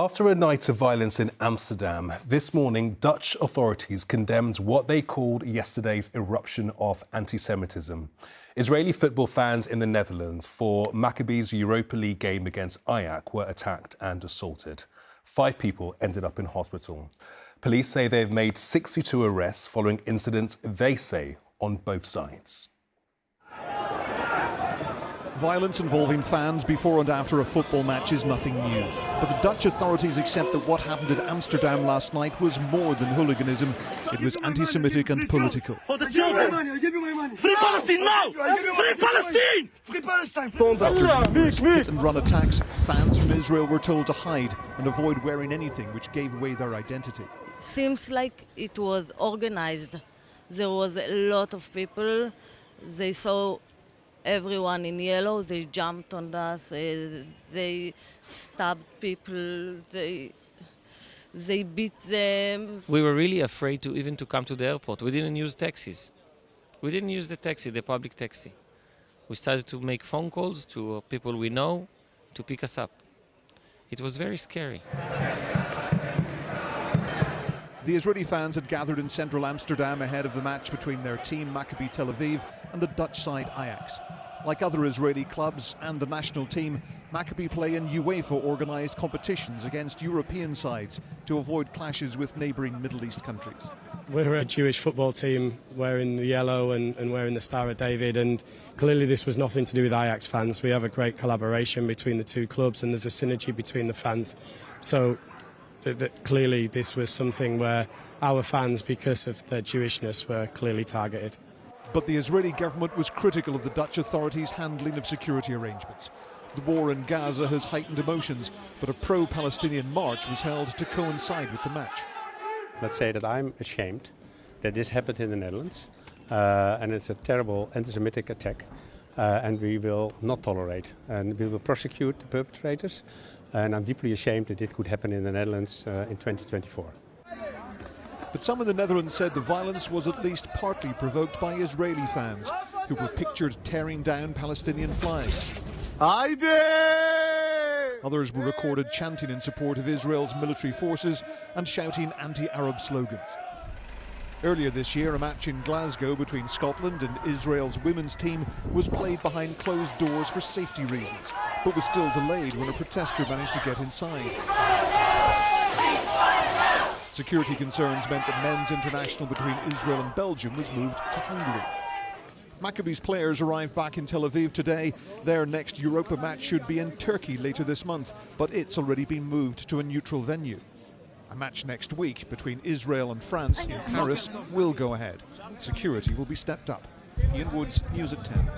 After a night of violence in Amsterdam, this morning Dutch authorities condemned what they called yesterday's eruption of anti-Semitism. Israeli football fans in the Netherlands for Maccabi's Europa League game against Ajax were attacked and assaulted. 5 people ended up in hospital. Police say they've made 62 arrests following incidents they say on both sides. Violence involving fans before and after a football match is nothing new. But the Dutch authorities accept that what happened in Amsterdam last night was more than hooliganism. It was anti-Semitic and political. For the children! Free Palestine now! Free Palestine! Free Palestine! After hit and run attacks, fans from Israel were told to hide and avoid wearing anything which gave away their identity. Seems like it was organized. There was a lot of people. They saw everyone in yellow, they jumped on us, they stabbed people, they beat them. We were really afraid to even come to the airport. We didn't use taxis. We didn't use the public taxi. We started to make phone calls to people we know to pick us up. It was very scary. The Israeli fans had gathered in central Amsterdam ahead of the match between their team, Maccabi Tel Aviv, and the Dutch side Ajax. Like other Israeli clubs and the national team, Maccabi play in UEFA-organised competitions against European sides to avoid clashes with neighbouring Middle East countries. We're a Jewish football team wearing the yellow and wearing the Star of David, and clearly this was nothing to do with Ajax fans. We have a great collaboration between the two clubs and there's a synergy between the fans. So clearly this was something where our fans, because of their Jewishness, were clearly targeted. But the Israeli government was critical of the Dutch authorities' handling of security arrangements. The war in Gaza has heightened emotions, but a pro-Palestinian march was held to coincide with the match. Let's say that I'm ashamed that this happened in the Netherlands, and it's a terrible anti-Semitic attack, and we will not tolerate, and we will prosecute the perpetrators, and I'm deeply ashamed that it could happen in the Netherlands in 2024. But some in the Netherlands said the violence was at least partly provoked by Israeli fans, who were pictured tearing down Palestinian flags. Others were recorded chanting in support of Israel's military forces and shouting anti-Arab slogans. Earlier this year, a match in Glasgow between Scotland and Israel's women's team was played behind closed doors for safety reasons, but was still delayed when a protester managed to get inside. Security concerns meant a men's international between Israel and Belgium was moved to Hungary. Maccabi's players arrived back in Tel Aviv today. Their next Europa match should be in Turkey later this month, but it's already been moved to a neutral venue. A match next week between Israel and France in Paris will go ahead. Security will be stepped up. Ian Woods, News at 10.